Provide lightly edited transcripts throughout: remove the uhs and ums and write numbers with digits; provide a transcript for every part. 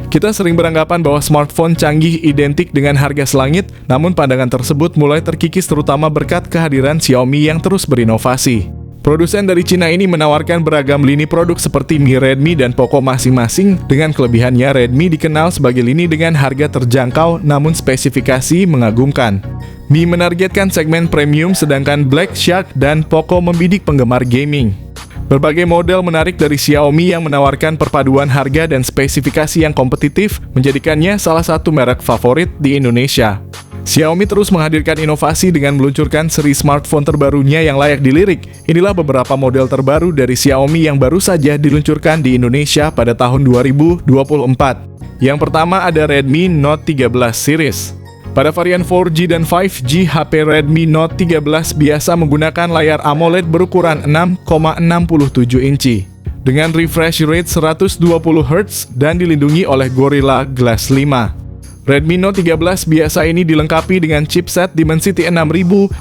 Kita sering beranggapan bahwa smartphone canggih identik dengan harga selangit, namun pandangan tersebut mulai terkikis terutama berkat kehadiran Xiaomi yang terus berinovasi. Produsen dari Cina ini menawarkan beragam lini produk seperti Mi, Redmi, dan Poco masing-masing. Dengan kelebihannya, Redmi dikenal sebagai lini dengan harga terjangkau namun spesifikasi mengagumkan. Mi menargetkan segmen premium sedangkan Black Shark dan Poco membidik penggemar gaming. Berbagai model menarik dari Xiaomi yang menawarkan perpaduan harga dan spesifikasi yang kompetitif menjadikannya salah satu merek favorit di Indonesia. Xiaomi terus menghadirkan inovasi dengan meluncurkan seri smartphone terbarunya yang layak dilirik. Inilah beberapa model terbaru dari Xiaomi yang baru saja diluncurkan di Indonesia pada tahun 2024. Yang pertama ada Redmi Note 13 series. Pada varian 4G dan 5G, HP Redmi Note 13 biasa menggunakan layar AMOLED berukuran 6,67 inci. Dengan refresh rate 120 Hz dan dilindungi oleh Gorilla Glass 5. Redmi Note 13 biasa ini dilengkapi dengan chipset Dimensity 6080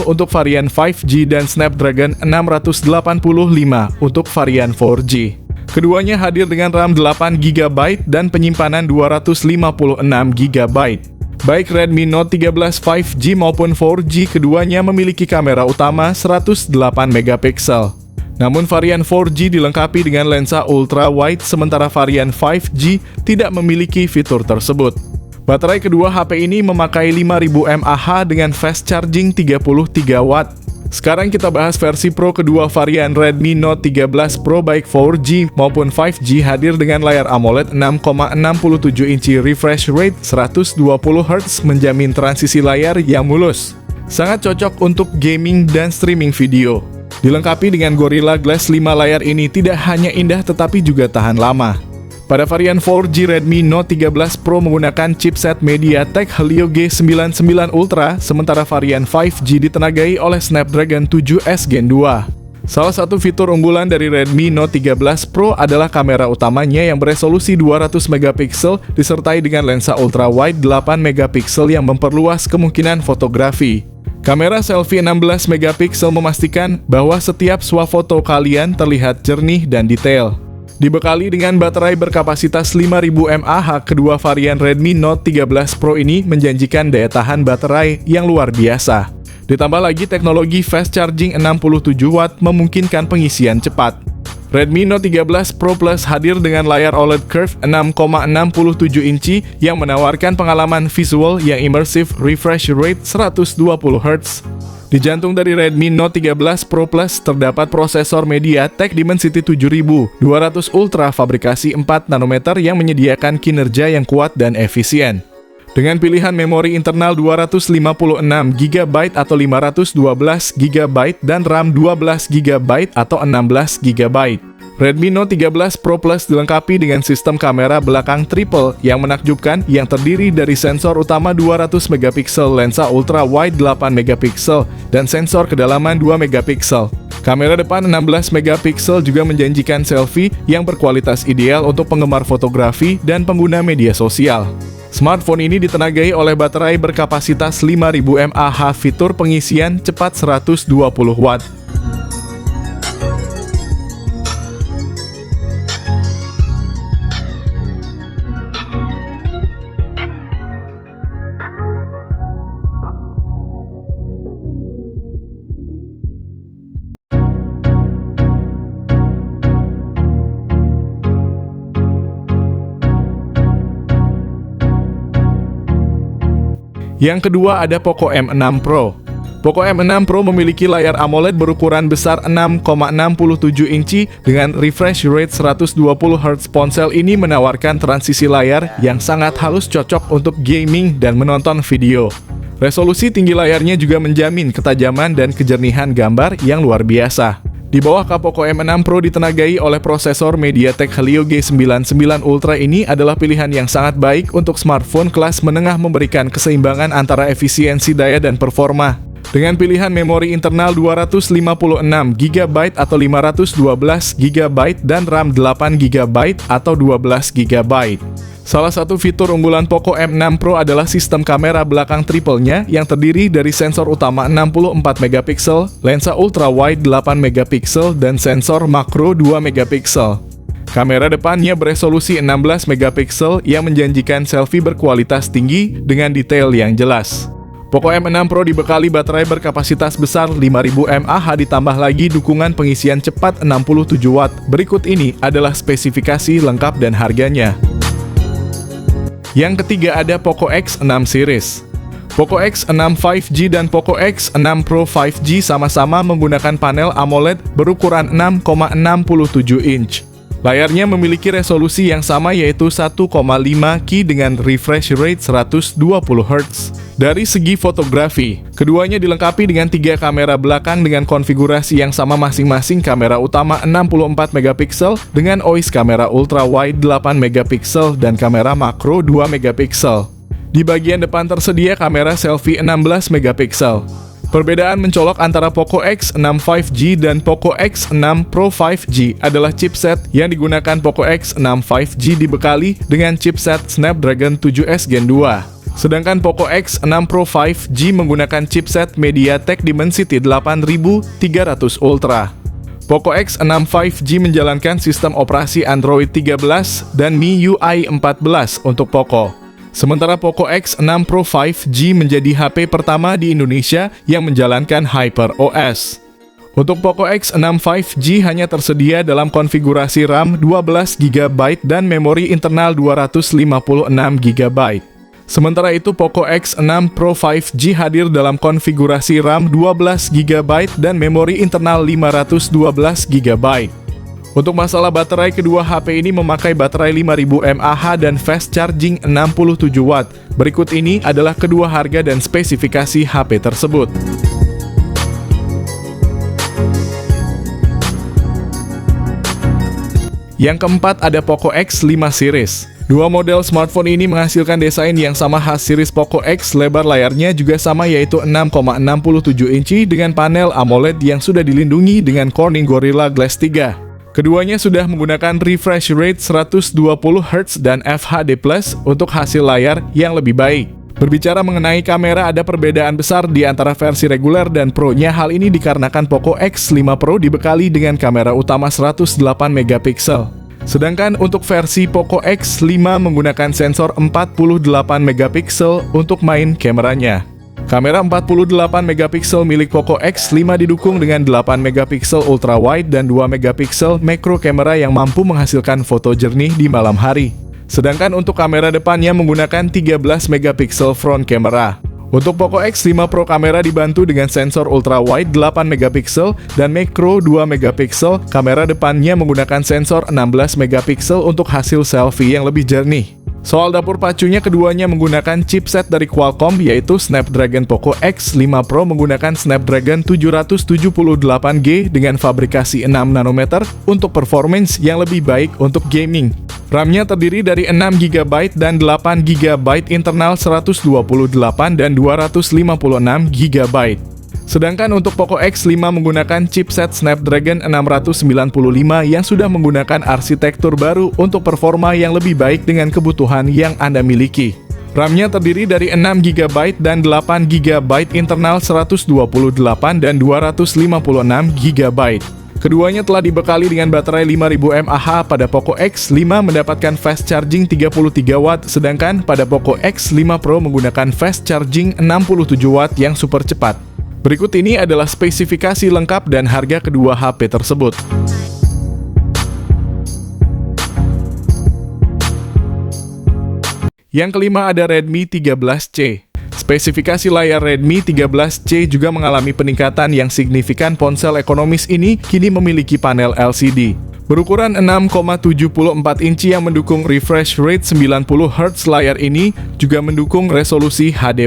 untuk varian 5G dan Snapdragon 685 untuk varian 4G. Keduanya hadir dengan RAM 8GB dan penyimpanan 256GB. Baik Redmi Note 13 5G maupun 4G keduanya memiliki kamera utama 108 megapiksel. Namun varian 4G dilengkapi dengan lensa ultra wide sementara varian 5G tidak memiliki fitur tersebut. Baterai kedua HP ini memakai 5000 mAh dengan fast charging 33 watt. Sekarang kita bahas versi Pro kedua varian Redmi Note 13 Pro baik 4G maupun 5G hadir dengan layar AMOLED 6,67 inci refresh rate 120 Hz menjamin transisi layar yang mulus. Sangat cocok untuk gaming dan streaming video. Dilengkapi dengan Gorilla Glass 5 layar ini tidak hanya indah tetapi juga tahan lama. Pada varian 4G Redmi Note 13 Pro menggunakan chipset MediaTek Helio G99 Ultra, sementara varian 5G ditenagai oleh Snapdragon 7S Gen 2. Salah satu fitur unggulan dari Redmi Note 13 Pro adalah kamera utamanya yang beresolusi 200 megapiksel disertai dengan lensa ultra wide 8 megapiksel yang memperluas kemungkinan fotografi. Kamera selfie 16 megapiksel memastikan bahwa setiap swafoto kalian terlihat jernih dan detail. Dibekali dengan baterai berkapasitas 5000 mAh, kedua varian Redmi Note 13 Pro ini menjanjikan daya tahan baterai yang luar biasa. Ditambah lagi teknologi fast charging 67 watt memungkinkan pengisian cepat. Redmi Note 13 Pro Plus hadir dengan layar OLED Curve 6,67 inci yang menawarkan pengalaman visual yang imersif refresh rate 120 Hz. Di jantung dari Redmi Note 13 Pro Plus terdapat prosesor MediaTek Dimensity 7200 Ultra fabrikasi 4 nanometer yang menyediakan kinerja yang kuat dan efisien. Dengan pilihan memori internal 256GB atau 512GB dan RAM 12GB atau 16GB. Redmi Note 13 Pro Plus dilengkapi dengan sistem kamera belakang triple yang menakjubkan yang terdiri dari sensor utama 200 megapiksel, lensa ultra wide 8 megapiksel, dan sensor kedalaman 2 megapiksel. Kamera depan 16 megapiksel juga menjanjikan selfie yang berkualitas ideal untuk penggemar fotografi dan pengguna media sosial. Smartphone ini ditenagai oleh baterai berkapasitas 5000 mAh, fitur pengisian cepat 120 watt. Yang kedua ada Poco M6 Pro. Poco M6 Pro memiliki layar AMOLED berukuran besar 6,67 inci dengan refresh rate 120 Hz. Ponsel ini menawarkan transisi layar yang sangat halus, cocok untuk gaming dan menonton video. Resolusi tinggi layarnya juga menjamin ketajaman dan kejernihan gambar yang luar biasa. Di bawah Poco M6 Pro ditenagai oleh prosesor MediaTek Helio G99 Ultra. Ini adalah pilihan yang sangat baik untuk smartphone kelas menengah, memberikan keseimbangan antara efisiensi daya dan performa. Dengan pilihan memori internal 256GB atau 512GB dan RAM 8GB atau 12GB. Salah satu fitur unggulan Poco M6 Pro adalah sistem kamera belakang triple-nya yang terdiri dari sensor utama 64 megapiksel, lensa ultra wide 8 megapiksel, dan sensor makro 2 megapiksel. Kamera depannya beresolusi 16 megapiksel yang menjanjikan selfie berkualitas tinggi dengan detail yang jelas. Poco M6 Pro dibekali baterai berkapasitas besar 5000 mAh ditambah lagi dukungan pengisian cepat 67 Watt. Berikut ini adalah spesifikasi lengkap dan harganya. Yang ketiga ada Poco X6 series. Poco X6 5G dan Poco X6 Pro 5G sama-sama menggunakan panel AMOLED berukuran 6,67 inch. Layarnya memiliki resolusi yang sama yaitu 1,5K dengan refresh rate 120 Hz. Dari segi fotografi, keduanya dilengkapi dengan 3 kamera belakang dengan konfigurasi yang sama masing-masing. Kamera utama 64 megapiksel dengan OIS kamera ultra wide 8 megapiksel dan kamera makro 2 megapiksel. Di bagian depan tersedia kamera selfie 16 megapiksel. Perbedaan mencolok antara Poco X6 5G dan Poco X6 Pro 5G adalah chipset yang digunakan. Poco X6 5G dibekali dengan chipset Snapdragon 7S Gen 2. Sedangkan Poco X6 Pro 5G menggunakan chipset MediaTek Dimensity 8300 Ultra. Poco X6 5G menjalankan sistem operasi Android 13 dan MIUI 14 untuk Poco. Sementara Poco X6 Pro 5G menjadi HP pertama di Indonesia yang menjalankan HyperOS. Untuk Poco X6 5G hanya tersedia dalam konfigurasi RAM 12GB dan memori internal 256GB. Sementara itu Poco X6 Pro 5G hadir dalam konfigurasi RAM 12GB dan memori internal 512GB. Untuk masalah baterai, kedua HP ini memakai baterai 5000 mAh dan fast charging 67 Watt. Berikut ini adalah kedua harga dan spesifikasi HP tersebut. Yang keempat ada Poco X5 series. Dua model smartphone ini menghasilkan desain yang sama khas series Poco X. Lebar layarnya juga sama yaitu 6,67 inci dengan panel AMOLED yang sudah dilindungi dengan Corning Gorilla Glass 3. Keduanya sudah menggunakan refresh rate 120 Hz dan FHD+ untuk hasil layar yang lebih baik. Berbicara mengenai kamera, ada perbedaan besar di antara versi reguler dan Pro-nya. Hal ini dikarenakan Poco X5 Pro dibekali dengan kamera utama 108 megapiksel. Sedangkan untuk versi Poco X5 menggunakan sensor 48 megapiksel untuk main kameranya. Kamera 48 megapiksel milik Poco X5 didukung dengan 8 megapiksel ultra wide dan 2 megapiksel macro kamera yang mampu menghasilkan foto jernih di malam hari. Sedangkan untuk kamera depannya menggunakan 13 megapiksel front camera. Untuk Poco X5 Pro kamera dibantu dengan sensor ultra wide 8 megapiksel dan macro 2 megapiksel. Kamera depannya menggunakan sensor 16 megapiksel untuk hasil selfie yang lebih jernih. Soal dapur pacunya, keduanya menggunakan chipset dari Qualcomm yaitu Snapdragon. Poco X5 Pro menggunakan Snapdragon 778G dengan fabrikasi 6 nanometer untuk performance yang lebih baik untuk gaming. RAM-nya terdiri dari 6GB dan 8GB internal 128 dan 256GB. Sedangkan untuk Poco X5 menggunakan chipset Snapdragon 695 yang sudah menggunakan arsitektur baru untuk performa yang lebih baik dengan kebutuhan yang Anda miliki. RAM-nya terdiri dari 6GB dan 8GB internal 128 dan 256GB. Keduanya telah dibekali dengan baterai 5000 mAh. Pada Poco X5 mendapatkan fast charging 33 Watt, sedangkan pada Poco X5 Pro menggunakan fast charging 67 Watt yang super cepat. Berikut ini adalah spesifikasi lengkap dan harga kedua HP tersebut. Yang kelima ada Redmi 13C. Spesifikasi layar Redmi 13C juga mengalami peningkatan yang signifikan. Ponsel ekonomis ini kini memiliki panel LCD berukuran 6,74 inci yang mendukung refresh rate 90 Hz. Layar ini juga mendukung resolusi HD+.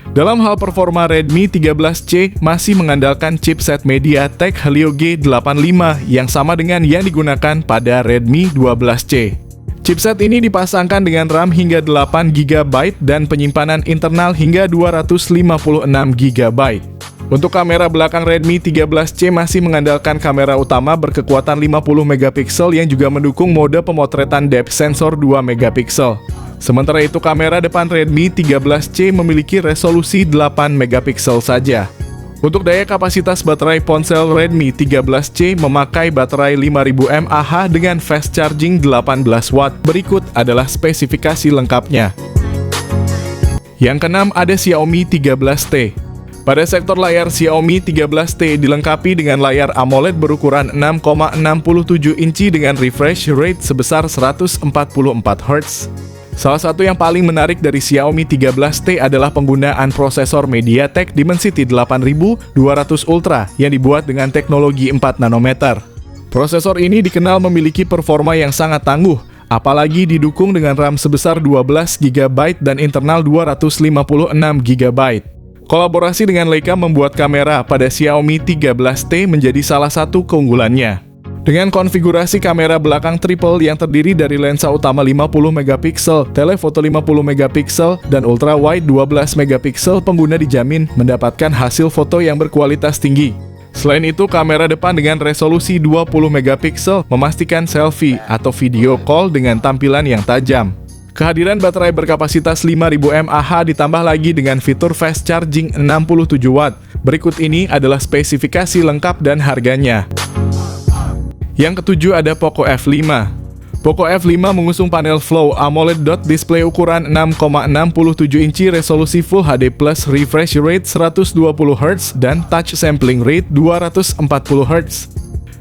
Dalam hal performa, Redmi 13C masih mengandalkan chipset MediaTek Helio G85 yang sama dengan yang digunakan pada Redmi 12C. Chipset ini dipasangkan dengan RAM hingga 8GB dan penyimpanan internal hingga 256GB. Untuk kamera belakang, Redmi 13C masih mengandalkan kamera utama berkekuatan 50 megapiksel yang juga mendukung mode pemotretan depth sensor 2 megapiksel. Sementara itu, kamera depan Redmi 13C memiliki resolusi 8 megapiksel saja. Untuk daya kapasitas baterai ponsel Redmi 13C memakai baterai 5000 mAh dengan fast charging 18 watt. Berikut adalah spesifikasi lengkapnya. Yang keenam ada Xiaomi 13T. Pada sektor layar, Xiaomi 13T dilengkapi dengan layar AMOLED berukuran 6,67 inci dengan refresh rate sebesar 144 Hz. Salah satu yang paling menarik dari Xiaomi 13T adalah penggunaan prosesor MediaTek Dimensity 8200 Ultra yang dibuat dengan teknologi 4 nanometer. Prosesor ini dikenal memiliki performa yang sangat tangguh, apalagi didukung dengan RAM sebesar 12 GB dan internal 256 GB. Kolaborasi dengan Leica membuat kamera pada Xiaomi 13T menjadi salah satu keunggulannya. Dengan konfigurasi kamera belakang triple yang terdiri dari lensa utama 50 megapiksel, telefoto 50 megapiksel, dan ultra wide 12 megapiksel, pengguna dijamin mendapatkan hasil foto yang berkualitas tinggi. Selain itu, kamera depan dengan resolusi 20 megapiksel memastikan selfie atau video call dengan tampilan yang tajam. Kehadiran baterai berkapasitas 5000 mAh ditambah lagi dengan fitur fast charging 67 watt. Berikut ini adalah spesifikasi lengkap dan harganya. Yang ketujuh ada Poco F5. Poco F5 mengusung panel Flow AMOLED dot display ukuran 6,67 inci, resolusi Full HD+, refresh rate 120 Hz, dan touch sampling rate 240 Hz.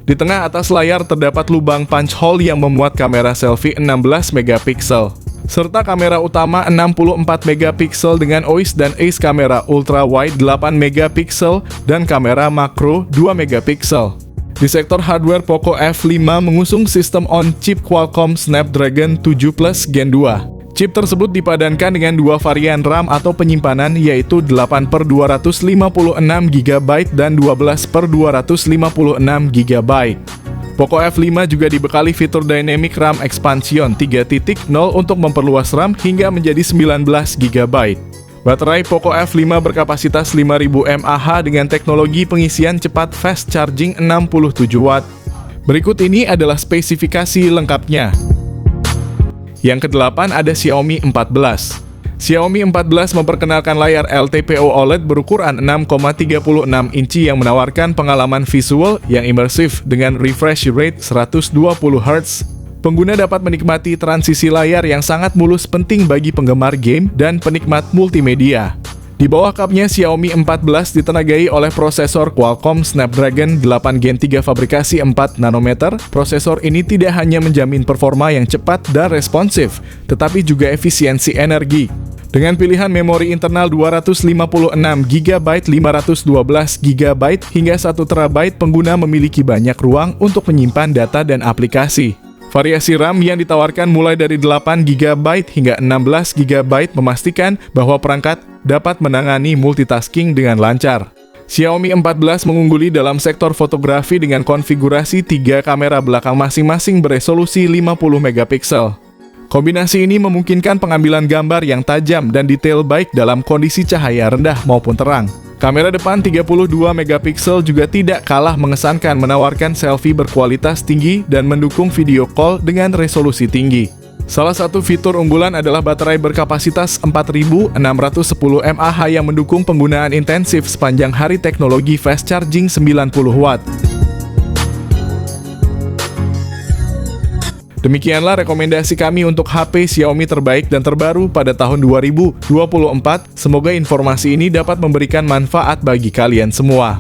Di tengah atas layar terdapat lubang punch hole yang memuat kamera selfie 16 megapiksel. Serta kamera utama 64 megapiksel dengan OIS dan ACE kamera ultra wide 8 megapiksel dan kamera makro 2 megapiksel. Di sektor hardware, Poco F5 mengusung sistem on-chip Qualcomm Snapdragon 7 Plus Gen 2. Chip tersebut dipadankan dengan dua varian RAM atau penyimpanan, yaitu 8/256 GB dan 12/256 GB. Poco F5 juga dibekali fitur Dynamic RAM Expansion 3.0 untuk memperluas RAM hingga menjadi 19 GB. Baterai Poco F5 berkapasitas 5000 mAh dengan teknologi pengisian cepat fast charging 67 watt. Berikut ini adalah spesifikasi lengkapnya. Yang kedelapan ada Xiaomi 14. Xiaomi 14 memperkenalkan layar LTPO OLED berukuran 6,36 inci yang menawarkan pengalaman visual yang imersif dengan refresh rate 120 Hz. Pengguna dapat menikmati transisi layar yang sangat mulus, penting bagi penggemar game dan penikmat multimedia. Di bawah kapnya, Xiaomi 14 ditenagai oleh prosesor Qualcomm Snapdragon 8 Gen 3 fabrikasi 4 nanometer. Prosesor ini tidak hanya menjamin performa yang cepat dan responsif, tetapi juga efisiensi energi. Dengan pilihan memori internal 256 GB, 512 GB, hingga 1 TB, pengguna memiliki banyak ruang untuk menyimpan data dan aplikasi. Variasi RAM yang ditawarkan mulai dari 8 GB hingga 16 GB memastikan bahwa perangkat dapat menangani multitasking dengan lancar. Xiaomi 14 mengungguli dalam sektor fotografi dengan konfigurasi 3 kamera belakang masing-masing beresolusi 50 megapiksel. Kombinasi ini memungkinkan pengambilan gambar yang tajam dan detail baik dalam kondisi cahaya rendah maupun terang. Kamera depan 32 megapiksel juga tidak kalah mengesankan, menawarkan selfie berkualitas tinggi dan mendukung video call dengan resolusi tinggi. Salah satu fitur unggulan adalah baterai berkapasitas 4610 mAh yang mendukung penggunaan intensif sepanjang hari, teknologi fast charging 90 watt. Demikianlah rekomendasi kami untuk HP Xiaomi terbaik dan terbaru pada tahun 2024. Semoga informasi ini dapat memberikan manfaat bagi kalian semua.